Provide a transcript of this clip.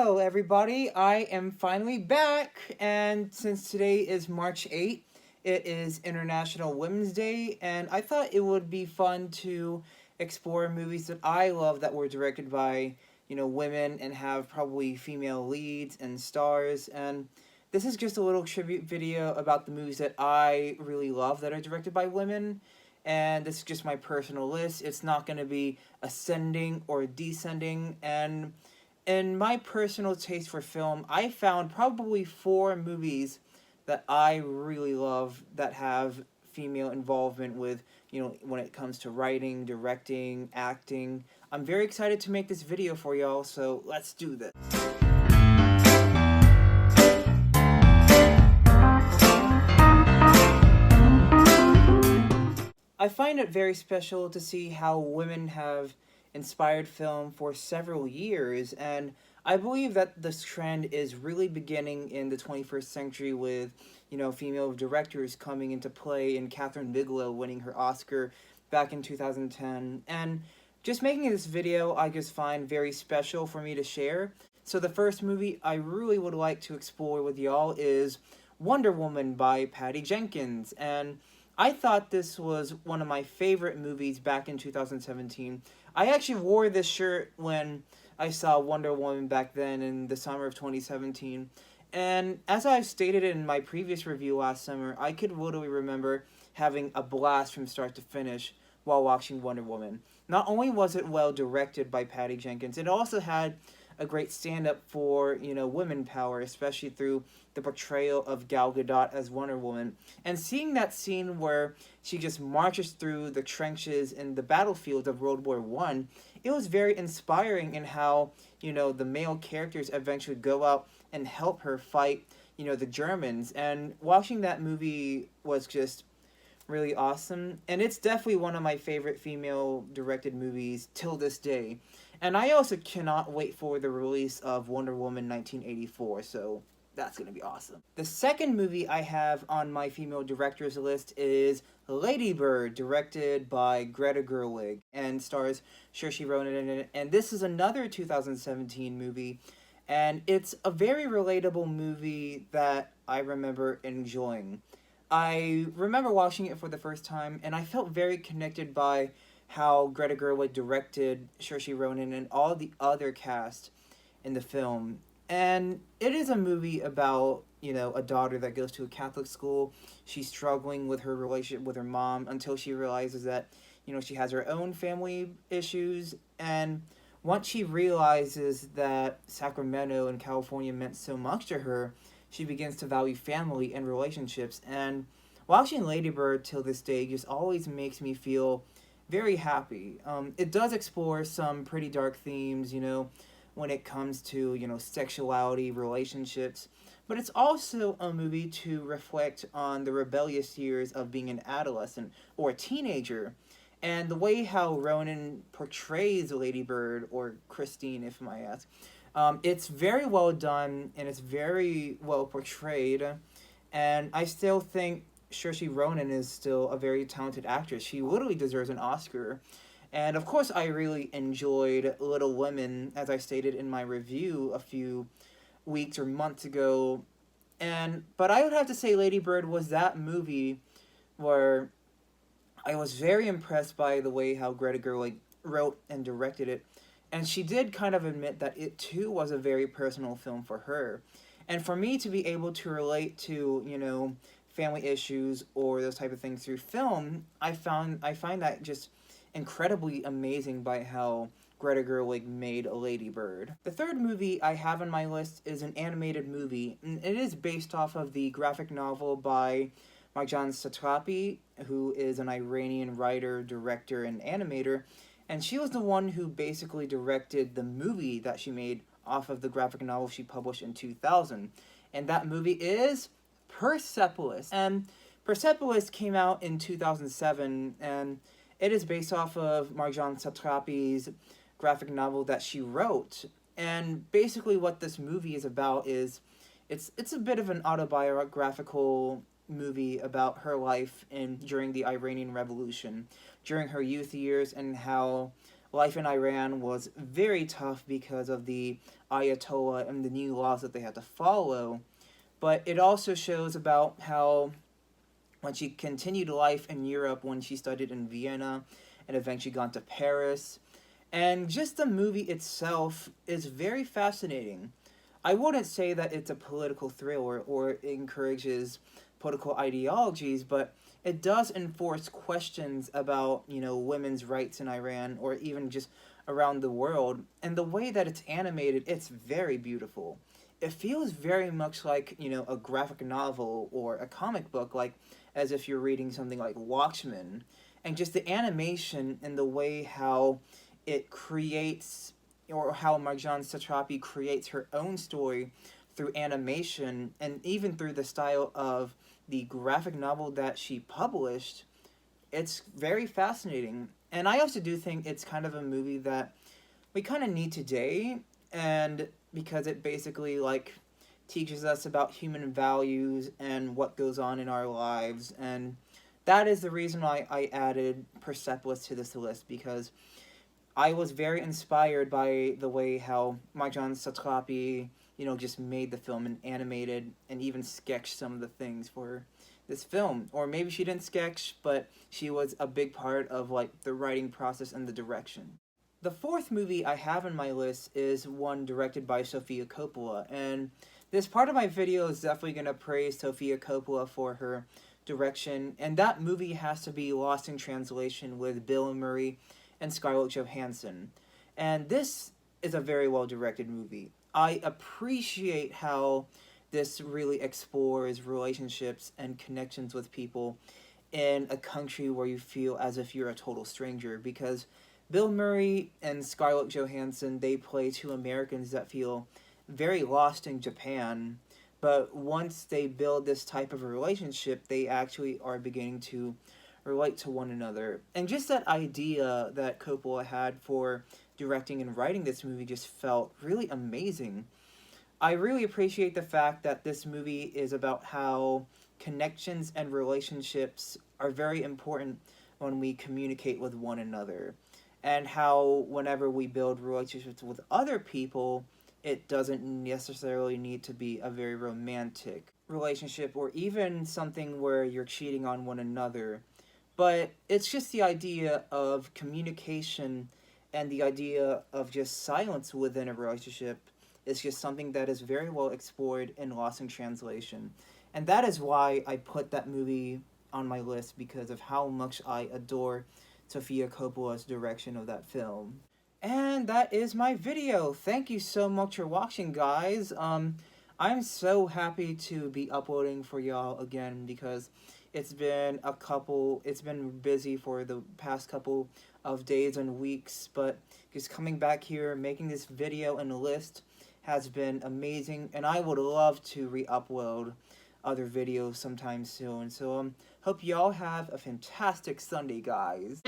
Hello, everybody. I am finally back, and since today is March 8th, it is International Women's Day, and I thought it would be fun to explore movies that I love that were directed by, women and have probably female leads and stars. And this is just a little tribute video about the movies that I really love that are directed by women. And this is just my personal list. It's not going to be ascending or descending, and in my personal taste for film, I found probably four movies that I really love that have female involvement with, when it comes to writing, directing, acting. I'm very excited to make this video for y'all, so let's do this. I find it very special to see how women have inspired film for several years, and I believe that this trend is really beginning in the 21st century with, female directors coming into play and Catherine Bigelow winning her Oscar back in 2010. And just making this video I just find very special for me to share. So the first movie I really would like to explore with y'all is Wonder Woman by Patty Jenkins, and I thought this was one of my favorite movies back in 2017. I actually wore this shirt when I saw Wonder Woman back then in the summer of 2017. And as I stated in my previous review last summer, I could literally remember having a blast from start to finish while watching Wonder Woman. Not only was it well directed by Patty Jenkins, it also had a great stand-up for, women power, especially through the portrayal of Gal Gadot as Wonder Woman. And seeing that scene where she just marches through the trenches in the battlefield of World War One, it was very inspiring in how, the male characters eventually go out and help her fight, the Germans. And watching that movie was just really awesome. And it's definitely one of my favorite female-directed movies till this day. And I also cannot wait for the release of Wonder Woman 1984, so that's going to be awesome. The second movie I have on my female directors list is Lady Bird, directed by Greta Gerwig, and stars Saoirse Ronan in it. And this is another 2017 movie, and it's a very relatable movie that I remember enjoying. I remember watching it for the first time, and I felt very connected by how Greta Gerwig directed Saoirse Ronan and all the other cast in the film. And it is a movie about, a daughter that goes to a Catholic school. She's struggling with her relationship with her mom until she realizes that, she has her own family issues. And once she realizes that Sacramento and California meant so much to her, she begins to value family and relationships. And watching Lady Bird till this day just always makes me feel very happy. It does explore some pretty dark themes, when it comes to, sexuality, relationships. But it's also a movie to reflect on the rebellious years of being an adolescent or a teenager. And the way how Ronan portrays Lady Bird, or Christine, if I might ask, it's very well done and it's very well portrayed. And I still think Saoirse Ronan is still a very talented actress. She literally deserves an Oscar. And of course, I really enjoyed Little Women, as I stated in my review a few weeks or months ago. But I would have to say Lady Bird was that movie where I was very impressed by the way how Greta Gerwig wrote and directed it. And she did kind of admit that it too was a very personal film for her. And for me to be able to relate to, family issues or those type of things through film, I find that just incredibly amazing by how Greta Gerwig made Lady Bird. The third movie I have on my list is an animated movie, and it is based off of the graphic novel by Marjan Satrapi, who is an Iranian writer, director, and animator, and she was the one who basically directed the movie that she made off of the graphic novel she published in 2000. And that movie is Persepolis. And Persepolis came out in 2007, and it is based off of Marjan Satrapi's graphic novel that she wrote. And basically what this movie is about is, it's a bit of an autobiographical movie about her life during the Iranian Revolution, during her youth years, and how life in Iran was very tough because of the Ayatollah and the new laws that they had to follow. But it also shows about how when she continued life in Europe, when she studied in Vienna and eventually gone to Paris. And just the movie itself is very fascinating. I wouldn't say that it's a political thriller or encourages political ideologies, but it does enforce questions about, women's rights in Iran or even just around the world. And the way that it's animated, it's very beautiful. It feels very much like, a graphic novel or a comic book, like as if you're reading something like Watchmen. And just the animation and the way how it creates, or how Marjane Satrapi creates her own story through animation and even through the style of the graphic novel that she published, it's very fascinating. And I also do think it's kind of a movie that we kind of need today, and because it basically like teaches us about human values and what goes on in our lives. And that is the reason why I added Persepolis to this list, because I was very inspired by the way how Marjane Satrapi, just made the film and animated and even sketched some of the things for this film. Or maybe she didn't sketch, but she was a big part of like the writing process and the direction. The fourth movie I have on my list is one directed by Sofia Coppola, and this part of my video is definitely going to praise Sofia Coppola for her direction, and that movie has to be Lost in Translation with Bill Murray and Scarlett Johansson. And this is a very well directed movie. I appreciate how this really explores relationships and connections with people in a country where you feel as if you're a total stranger, because Bill Murray and Scarlett Johansson, they play two Americans that feel very lost in Japan, but once they build this type of a relationship, they actually are beginning to relate to one another. And just that idea that Coppola had for directing and writing this movie just felt really amazing. I really appreciate the fact that this movie is about how connections and relationships are very important when we communicate with one another, and how whenever we build relationships with other people, it doesn't necessarily need to be a very romantic relationship or even something where you're cheating on one another. But it's just the idea of communication and the idea of just silence within a relationship is just something that is very well explored in Lost in Translation. And that is why I put that movie on my list, because of how much I adore Sofia Coppola's direction of that film. And that is my video. Thank you so much for watching, guys. I'm so happy to be uploading for y'all again, because it's been busy for the past couple of days and weeks, but just coming back here, making this video and list has been amazing, and I would love to re-upload other videos sometime soon. So hope y'all have a fantastic Sunday, guys.